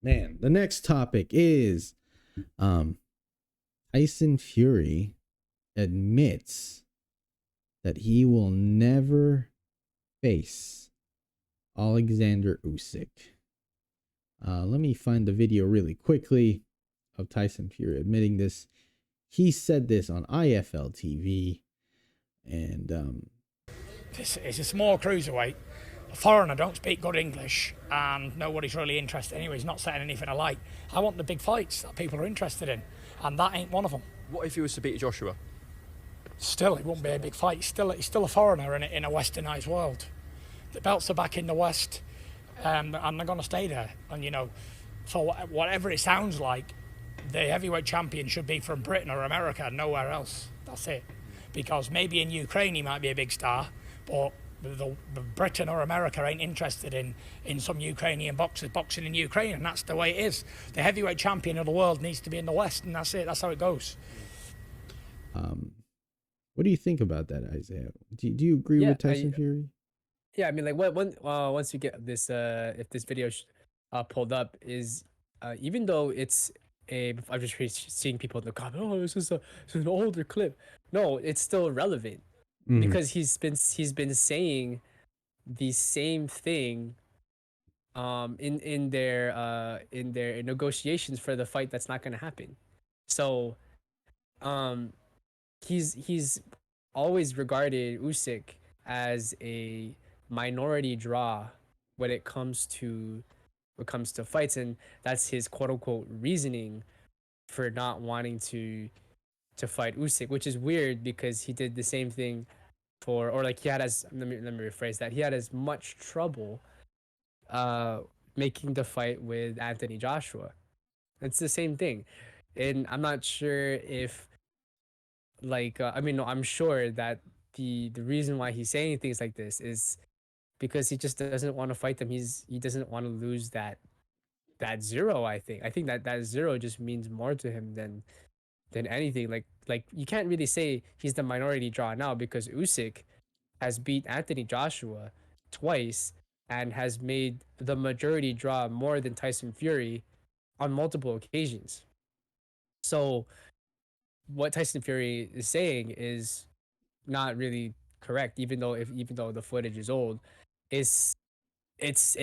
Man, the next topic is Tyson Fury admits that he will never face Alexander Usyk. Let me find the video really quickly of Tyson Fury admitting this. He said this on IFL TV, and it's a small cruiserweight. A foreigner don't speak good English, and nobody's really interested anyway. He's not setting anything alight. I want the big fights that people are interested in, and that ain't one of them. What if he was to beat Joshua? Still, it won't be a big fight. He's still a foreigner in a westernised world. The belts are back in the West, and they're going to stay there. And, you know, for whatever it sounds like, the heavyweight champion should be from Britain or America, nowhere else. That's it. Because maybe in Ukraine he might be a big star, but the Britain or America ain't interested in some Ukrainian boxers boxing in Ukraine, and that's the way it is. The heavyweight champion of the world needs to be in the West, and that's it. That's how it goes. What do you think about that, Isaiah? Do you agree with Tyson Fury? Yeah, I mean, like once we get this, if this video pulled up, is even though it's I'm just seeing people in the comments, oh, this is an older clip. No, it's still relevant because he's been saying the same thing in their negotiations for the fight that's not going to happen. So he's always regarded Usyk as a minority draw when it comes to fights, and that's his quote unquote reasoning for not wanting to fight Usyk, which is weird because he did the same thing let me rephrase that. He had as much trouble making the fight with Anthony Joshua. It's the same thing. And I'm not sure if I'm sure that the reason why he's saying things like this is because he just doesn't want to fight them. He doesn't want to lose that zero. I think that zero just means more to him than anything. Like you can't really say he's the minority draw now because Usyk has beat Anthony Joshua twice and has made the majority draw more than Tyson Fury on multiple occasions. So what Tyson Fury is saying is not really correct, even though the footage is old. It's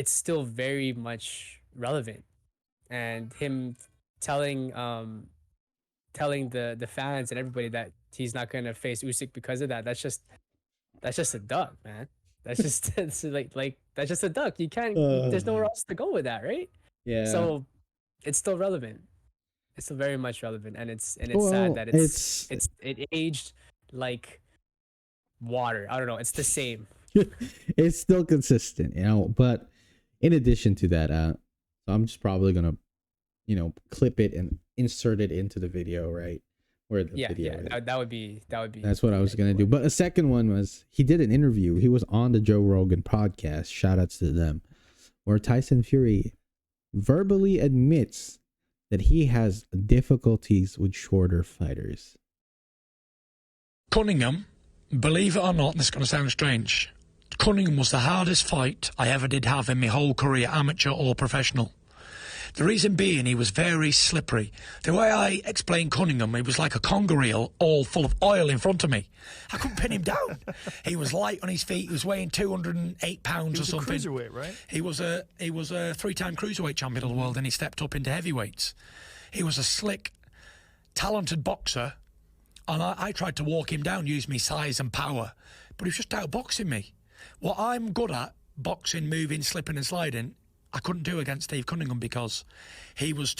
still very much relevant, and him telling the fans and everybody that he's not gonna face Usyk because of that. That's just a duck, man. That's just that's just a duck. You can't. There's nowhere else to go with that, right? Yeah. So it's still relevant. It's still very much relevant, and it's sad that it aged like water. I don't know. It's the same. It's still consistent, but in addition to that, I'm just probably gonna clip it and insert it into the video, right? Where the video is. That would be That's what I was gonna do. But a second one was he did an interview. He was on the Joe Rogan podcast, shout outs to them, where Tyson Fury verbally admits that he has difficulties with shorter fighters. Cunningham, believe it or not, this is going to sound strange, Cunningham was the hardest fight I ever did have in my whole career, amateur or professional. The reason being, he was very slippery. The way I explained Cunningham, he was like a conger eel all full of oil in front of me. I couldn't pin him down. He was light on his feet. He was weighing 208 pounds or something. He was a cruiserweight, right? He was a three-time cruiserweight champion of the world, and he stepped up into heavyweights. He was a slick, talented boxer, and I tried to walk him down, use me size and power, but he was just outboxing me. What I'm good at, boxing, moving, slipping and sliding, I couldn't do against Steve Cunningham because he was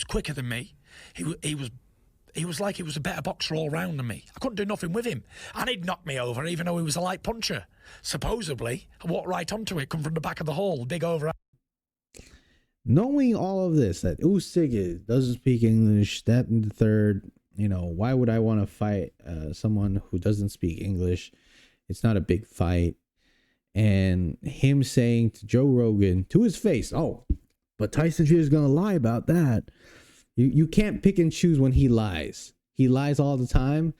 quicker than me. He was like he was a better boxer all round than me. I couldn't do nothing with him. And he'd knock me over even though he was a light puncher. Supposedly, I walked right onto it, come from the back of the hall, big over. Knowing all of this, that Usyk doesn't speak English, that and the third, why would I want to fight someone who doesn't speak English? It's not a big fight. And him saying to Joe Rogan, to his face, oh, but Tyson Fury is going to lie about that. You can't pick and choose when he lies. He lies all the time,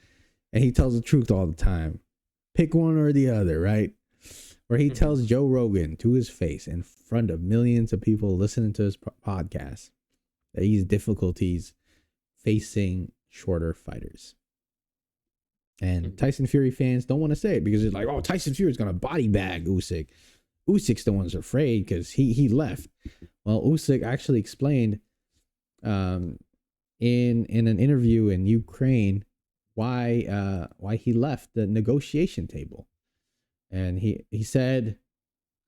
and he tells the truth all the time. Pick one or the other, right? Where he tells Joe Rogan to his face in front of millions of people listening to his podcast that he has difficulties facing shorter fighters. And Tyson Fury fans don't want to say it because it's like, oh, Tyson Fury is going to body bag Usyk. Usyk's the one's afraid because he left. Well, Usyk actually explained in an interview in Ukraine why he left the negotiation table. And he said,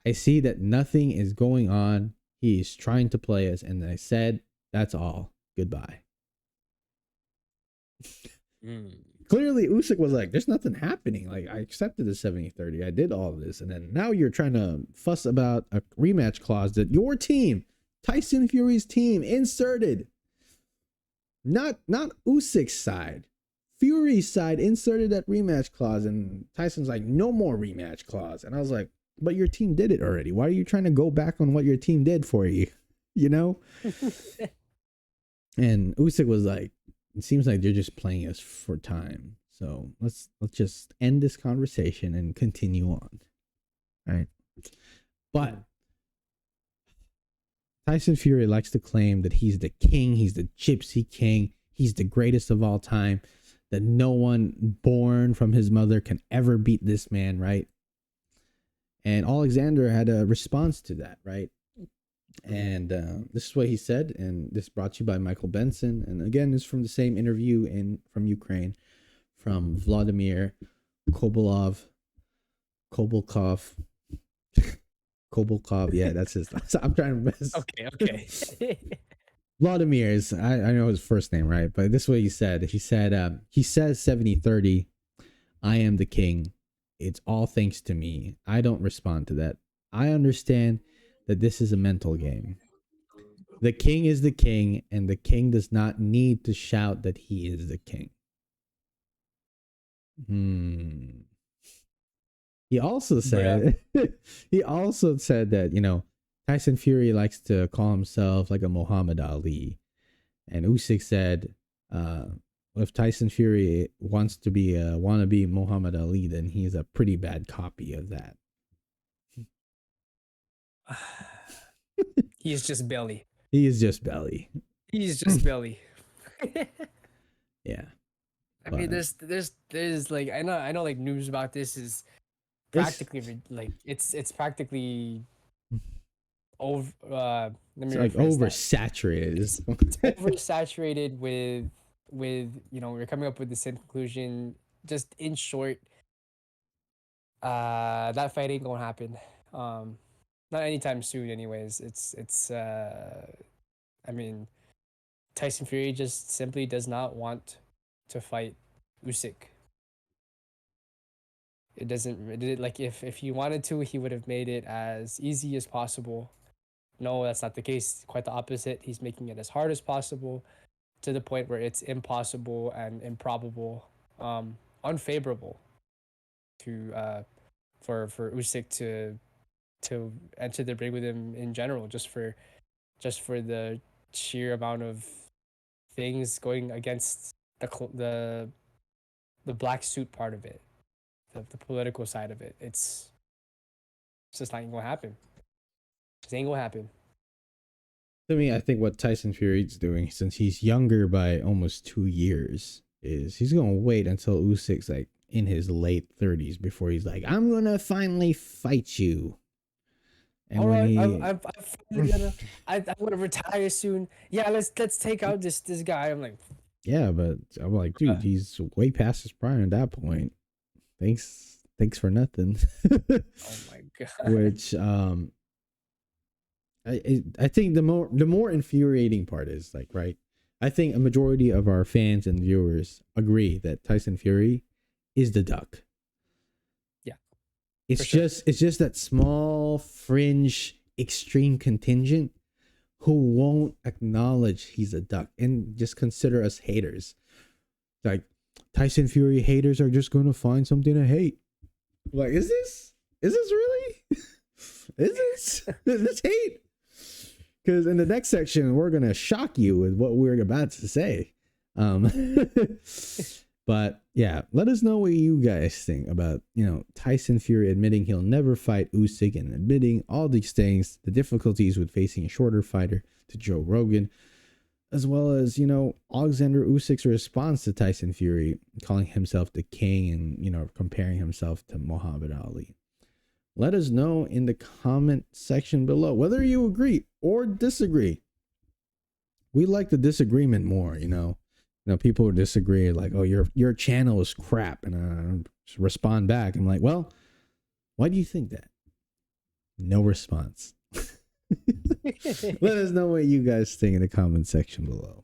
I see that nothing is going on. He's trying to play us. And I said, that's all. Goodbye. Clearly, Usyk was like, there's nothing happening. Like, I accepted the 70-30. I did all of this. And then now you're trying to fuss about a rematch clause that your team, Tyson Fury's team, inserted. Not Usyk's side. Fury's side inserted that rematch clause. And Tyson's like, no more rematch clause. And I was like, but your team did it already. Why are you trying to go back on what your team did for you? You know? And Usyk was like, it seems like they're just playing us for time. So let's just end this conversation and continue on. All right. But Tyson Fury likes to claim that he's the king, he's the gypsy king, he's the greatest of all time, that no one born from his mother can ever beat this man, right? And Alexander had a response to that, right? And this is what he said, and this brought to you by Michael Benson. And again, this is from the same interview from Ukraine, from Vladimir Kobolkov. Yeah, that's his. I'm trying to mess. Okay. Vladimir is, I know his first name, right? But this is what he said. He said, he says 70-30, I am the king. It's all thanks to me. I don't respond to that. I understand that this is a mental game. The king is the king, and the king does not need to shout that he is the king. He also said, that, you know, Tyson Fury likes to call himself like a Muhammad Ali. And Usyk said, if Tyson Fury wants to be a wannabe Muhammad Ali, then he's a pretty bad copy of that. He's just belly. He is just belly. He's just belly. Yeah. I mean, there's like I know like news about this is practically like it's practically over. Let me It's like oversaturated. It's oversaturated with you know, we're coming up with the same conclusion. Just in short, that fight ain't gonna happen. Not anytime soon, anyways. It's I mean, Tyson Fury just simply does not want to fight Usyk. It doesn't like if he wanted to, he would have made it as easy as possible. No, that's not the case. Quite the opposite. He's making it as hard as possible, to the point where it's impossible and improbable, unfavorable to for Usyk to enter the ring with him in general, just for the sheer amount of things going against the black suit part of it, the political side of it. It's just not gonna happen. It ain't gonna happen. To me, I think what Tyson Fury's doing, since he's younger by almost 2 years, is he's gonna wait until Usyk's like in his late 30s before he's like, I'm gonna finally fight you. And all when right, I'm gonna retire soon. Yeah, let's take out this guy. I'm like, yeah, but I'm like, dude, he's way past his prime at that point. Thanks for nothing. oh my god. Which I think the more infuriating part is, like, right, I think a majority of our fans and viewers agree that Tyson Fury is the duck. Yeah. It's just that small fringe extreme contingent who won't acknowledge he's a duck and just consider us haters. Like, Tyson Fury haters are just gonna find something to hate. Like, is this really? Is this hate? Because in the next section, we're gonna shock you with what we're about to say. But yeah, let us know what you guys think about, Tyson Fury admitting he'll never fight Usyk and admitting all these things, the difficulties with facing a shorter fighter to Joe Rogan, as well as, Alexander Usyk's response to Tyson Fury, calling himself the king and, comparing himself to Muhammad Ali. Let us know in the comment section below whether you agree or disagree. We like the disagreement more, people who disagree, like, oh, your channel is crap, and just respond back. I'm like, well, why do you think that? No response. Let us know what you guys think in the comment section below.